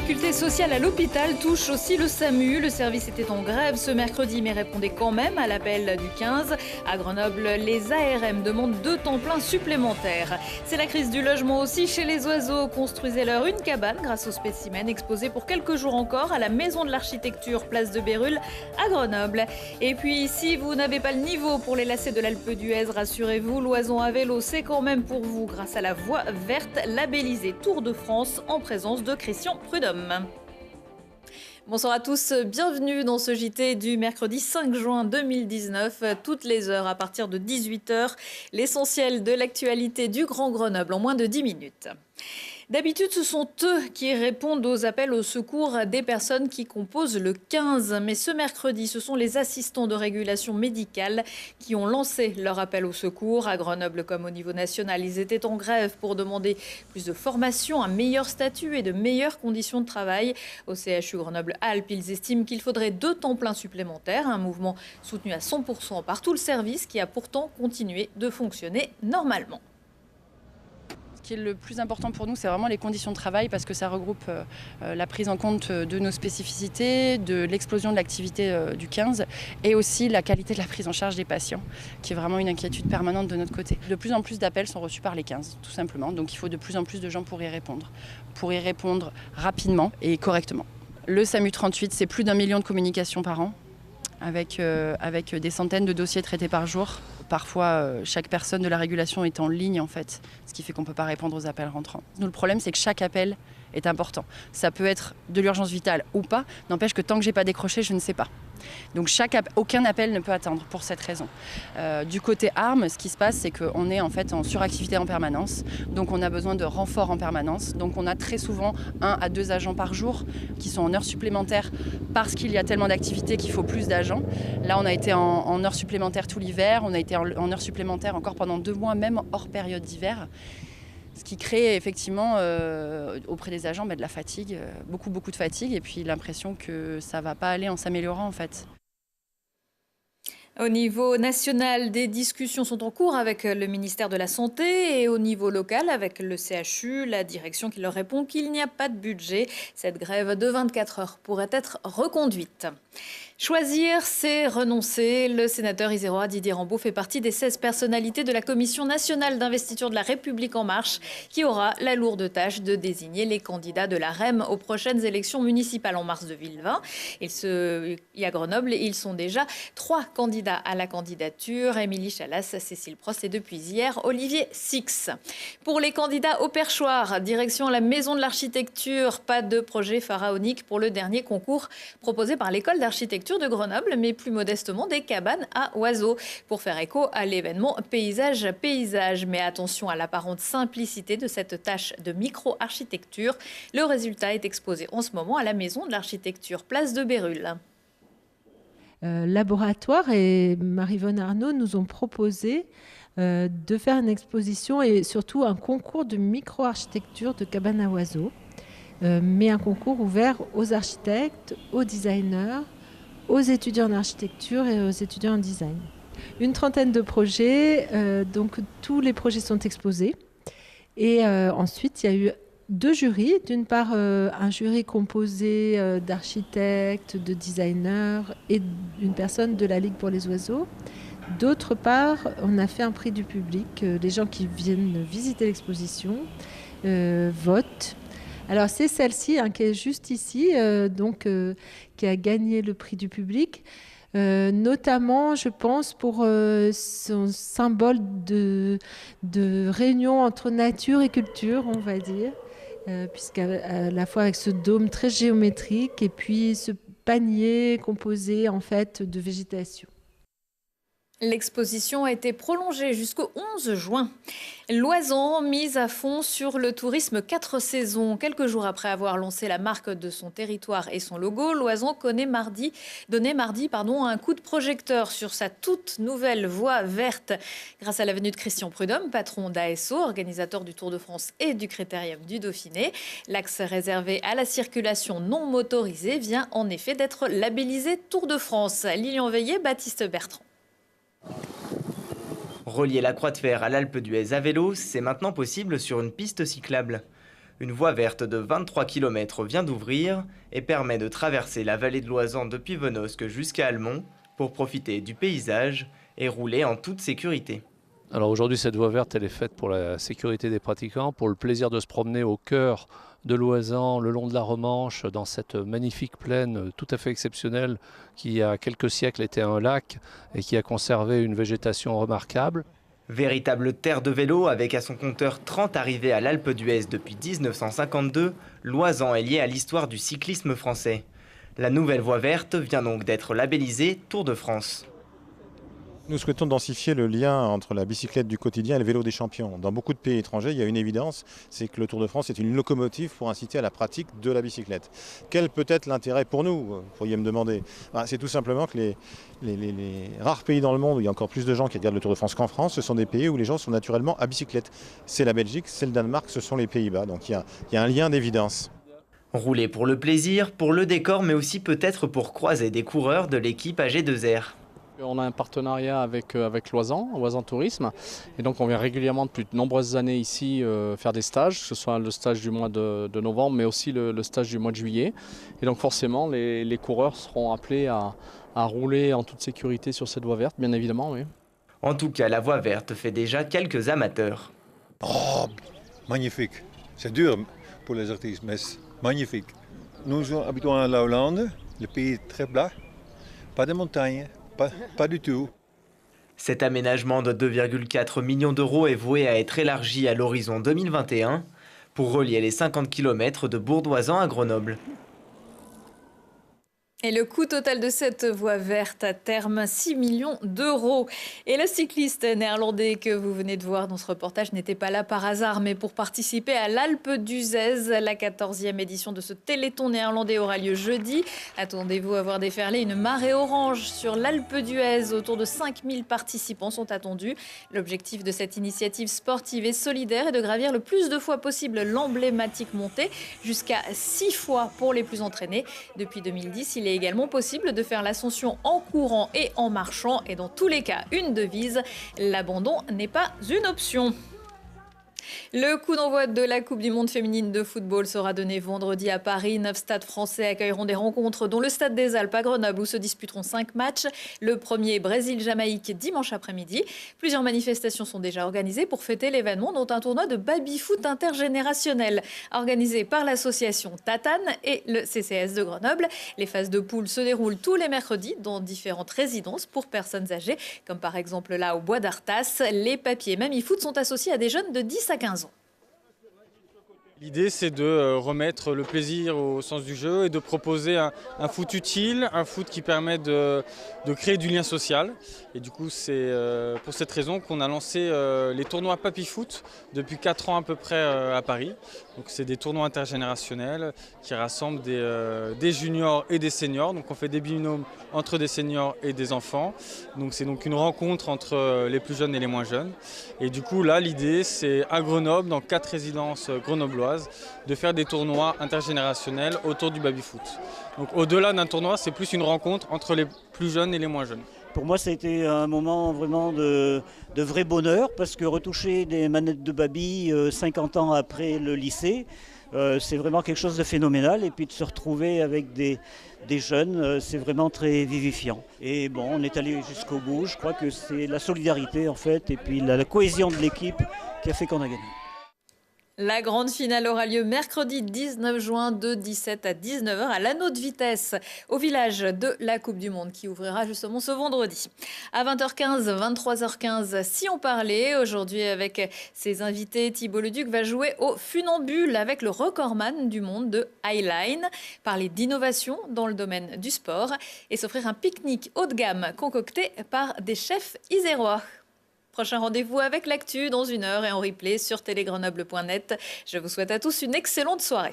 difficultés sociales à l'hôpital touchent aussi le SAMU. Le service était en grève ce mercredi, mais répondait quand même à l'appel du 15. À Grenoble, les ARM demandent 2 temps pleins supplémentaires. C'est la crise du logement aussi chez les oiseaux. Construisez-leur une cabane grâce au spécimen exposé pour quelques jours encore à la Maison de l'Architecture, place de Bérulle, à Grenoble. Et puis, si vous n'avez pas le niveau pour les lacets de l'Alpe d'Huez, rassurez-vous, l'Oison à vélo, c'est quand même pour vous grâce à la voie verte labellisée Tour de France en présence de Christian Prudhomme. Bonsoir à tous, bienvenue dans ce JT du mercredi 5 juin 2019, toutes les heures à partir de 18h, l'essentiel de l'actualité du Grand Grenoble en moins de 10 minutes. D'habitude, ce sont eux qui répondent aux appels au secours des personnes qui composent le 15. Mais ce mercredi, ce sont les assistants de régulation médicale qui ont lancé leur appel au secours. À Grenoble comme au niveau national, ils étaient en grève pour demander plus de formation, un meilleur statut et de meilleures conditions de travail. Au CHU Grenoble-Alpes, ils estiment qu'il faudrait 2 temps pleins supplémentaires. Un mouvement soutenu à 100% par tout le service qui a pourtant continué de fonctionner normalement. Ce qui est le plus important pour nous, c'est vraiment les conditions de travail parce que ça regroupe la prise en compte de nos spécificités, de l'explosion de l'activité du 15 et aussi la qualité de la prise en charge des patients, qui est vraiment une inquiétude permanente de notre côté. De plus en plus d'appels sont reçus par les 15, tout simplement, donc il faut de plus en plus de gens pour y répondre rapidement et correctement. Le SAMU 38, c'est plus d'1 million de communications par an, avec des centaines de dossiers traités par jour. Parfois, chaque personne de la régulation est en ligne, en fait, ce qui fait qu'on ne peut pas répondre aux appels rentrants. Nous, le problème, c'est que chaque appel est important. Ça peut être de l'urgence vitale ou pas, n'empêche que tant que je n'ai pas décroché, je ne sais pas. Donc aucun appel ne peut attendre pour cette raison. Du côté armes, ce qui se passe, c'est qu'on est en fait en suractivité en permanence. Donc on a besoin de renforts en permanence. Donc on a très souvent 1 à 2 agents par jour qui sont en heures supplémentaires parce qu'il y a tellement d'activités qu'il faut plus d'agents. Là, on a été en heures supplémentaires tout l'hiver. On a été en heures supplémentaires encore pendant 2 mois, même hors période d'hiver. Ce qui crée effectivement auprès des agents de la fatigue, beaucoup de fatigue et puis l'impression que ça ne va pas aller en s'améliorant en fait. Au niveau national, des discussions sont en cours avec le ministère de la Santé et au niveau local avec le CHU, la direction qui leur répond qu'il n'y a pas de budget. Cette grève de 24 heures pourrait être reconduite. Choisir, c'est renoncer. Le sénateur isérois Didier Rambaud fait partie des 16 personnalités de la Commission nationale d'investiture de la République en marche qui aura la lourde tâche de désigner les candidats de la REM aux prochaines élections municipales en mars 2020. Il y a Grenoble, ils sont déjà 3 candidats à la candidature. Émilie Chalas, Cécile Prost et depuis hier, Olivier Six. Pour les candidats au perchoir, direction la Maison de l'Architecture, pas de projet pharaonique pour le dernier concours proposé par l'école d'architecture de Grenoble, mais plus modestement des cabanes à oiseaux pour faire écho à l'événement Paysage. Mais attention à l'apparente simplicité de cette tâche de micro-architecture. Le résultat est exposé en ce moment à la Maison de l'Architecture, place de Bérulle. Laboratoire et Marie-Vonne Arnaud nous ont proposé de faire une exposition et surtout un concours de micro-architecture de cabanes à oiseaux, mais un concours ouvert aux architectes, aux designers, aux étudiants en architecture et aux étudiants en design. Une trentaine de projets, donc tous les projets sont exposés. Et ensuite, il y a eu 2 jurys. D'une part, un jury composé d'architectes, de designers et d'une personne de la Ligue pour les oiseaux. D'autre part, on a fait un prix du public. Les gens qui viennent visiter l'exposition votent. Alors c'est celle-ci qui est juste ici, qui a gagné le prix du public, notamment je pense pour son symbole de réunion entre nature et culture, on va dire, puisqu'à la fois avec ce dôme très géométrique et puis ce panier composé en fait de végétation. L'exposition a été prolongée jusqu'au 11 juin. L'Oison mise à fond sur le tourisme 4 saisons. Quelques jours après avoir lancé la marque de son territoire et son logo, l'Oison donnait mardi un coup de projecteur sur sa toute nouvelle voie verte. Grâce à la venue de Christian Prudhomme, patron d'ASO, organisateur du Tour de France et du Critérium du Dauphiné, l'axe réservé à la circulation non motorisée vient en effet d'être labellisé Tour de France. Lilian Veillet, Baptiste Bertrand. Relier la Croix de Fer à l'Alpe d'Huez à vélo, c'est maintenant possible sur une piste cyclable. Une voie verte de 23 km vient d'ouvrir et permet de traverser la vallée de l'Oisans depuis Venosque jusqu'à Almont pour profiter du paysage et rouler en toute sécurité. Alors aujourd'hui, cette voie verte, elle est faite pour la sécurité des pratiquants, pour le plaisir de se promener au cœur de l'Oisans, le long de la Romanche, dans cette magnifique plaine tout à fait exceptionnelle qui, il y a quelques siècles, était un lac et qui a conservé une végétation remarquable. Véritable terre de vélo, avec à son compteur 30 arrivées à l'Alpe d'Huez depuis 1952, l'Oisans est lié à l'histoire du cyclisme français. La nouvelle voie verte vient donc d'être labellisée Tour de France. Nous souhaitons densifier le lien entre la bicyclette du quotidien et le vélo des champions. Dans beaucoup de pays étrangers, il y a une évidence, c'est que le Tour de France est une locomotive pour inciter à la pratique de la bicyclette. Quel peut être l'intérêt pour nous, vous pourriez me demander? C'est tout simplement que les rares pays dans le monde où il y a encore plus de gens qui regardent le Tour de France qu'en France, ce sont des pays où les gens sont naturellement à bicyclette. C'est la Belgique, c'est le Danemark, ce sont les Pays-Bas. Donc il y a un lien d'évidence. Rouler pour le plaisir, pour le décor, mais aussi peut-être pour croiser des coureurs de l'équipe AG2R. On a un partenariat avec Oisans Tourisme, et donc on vient régulièrement depuis de nombreuses années ici faire des stages, que ce soit le stage du mois de novembre, mais aussi le stage du mois de juillet. Et donc forcément, les coureurs seront appelés à rouler en toute sécurité sur cette voie verte, bien évidemment. Oui. En tout cas, la voie verte fait déjà quelques amateurs. Oh, magnifique. C'est dur pour les artistes, mais c'est magnifique. Nous sommes habitués à la Hollande, le pays est très plat, pas de montagnes. Pas du tout. Cet aménagement de 2,4 millions d'euros est voué à être élargi à l'horizon 2021 pour relier les 50 km de Bourg-d'Oisans à Grenoble. Et le coût total de cette voie verte à terme, 6 millions d'euros. Et le cycliste néerlandais que vous venez de voir dans ce reportage n'était pas là par hasard, mais pour participer à l'Alpe d'Huez. La 14e édition de ce Téléthon néerlandais aura lieu jeudi. Attendez-vous à voir déferler une marée orange sur l'Alpe d'Huez. Autour de 5000 participants sont attendus. L'objectif de cette initiative sportive et solidaire est de gravir le plus de fois possible l'emblématique montée, jusqu'à 6 fois pour les plus entraînés. Depuis 2010, il est également possible de faire l'ascension en courant et en marchant. Et dans tous les cas, une devise, l'abandon n'est pas une option. Le coup d'envoi de la Coupe du Monde féminine de football sera donné vendredi à Paris. 9 stades français accueilleront des rencontres, dont le Stade des Alpes à Grenoble, où se disputeront 5 matchs. Le premier, Brésil-Jamaïque, dimanche après-midi. Plusieurs manifestations sont déjà organisées pour fêter l'événement, dont un tournoi de baby-foot intergénérationnel, organisé par l'association Tatane et le CCS de Grenoble. Les phases de poule se déroulent tous les mercredis dans différentes résidences pour personnes âgées, comme par exemple là au Bois d'Artas. Les papiers Mamie-Foot sont associés à des jeunes de 10 à 15 ans. L'idée, c'est de remettre le plaisir au sens du jeu et de proposer un foot utile, un foot qui permet de créer du lien social. Et du coup, c'est pour cette raison qu'on a lancé les tournois Papy Foot depuis 4 ans à peu près à Paris. Donc, c'est des tournois intergénérationnels qui rassemblent des juniors et des seniors. Donc, on fait des binômes entre des seniors et des enfants. Donc, c'est donc une rencontre entre les plus jeunes et les moins jeunes. Et du coup, là, l'idée, c'est à Grenoble, dans 4 résidences grenobloises, de faire des tournois intergénérationnels autour du baby-foot. Donc au-delà d'un tournoi, c'est plus une rencontre entre les plus jeunes et les moins jeunes. Pour moi, ça a été un moment vraiment de vrai bonheur, parce que retoucher des manettes de baby 50 ans après le lycée, c'est vraiment quelque chose de phénoménal. Et puis de se retrouver avec des jeunes, c'est vraiment très vivifiant. Et bon, on est allé jusqu'au bout. Je crois que c'est la solidarité en fait, et puis la cohésion de l'équipe qui a fait qu'on a gagné. La grande finale aura lieu mercredi 19 juin de 17 à 19h à l'Anneau de Vitesse, au village de la Coupe du Monde, qui ouvrira justement ce vendredi. À 20h15, 23h15, si on parlait, aujourd'hui avec ses invités, Thibaut Leduc va jouer au funambule avec le recordman du monde de Highline, parler d'innovation dans le domaine du sport et s'offrir un pique-nique haut de gamme concocté par des chefs isérois. Prochain rendez-vous avec l'actu dans 1 heure et en replay sur télégrenoble.net. Je vous souhaite à tous une excellente soirée.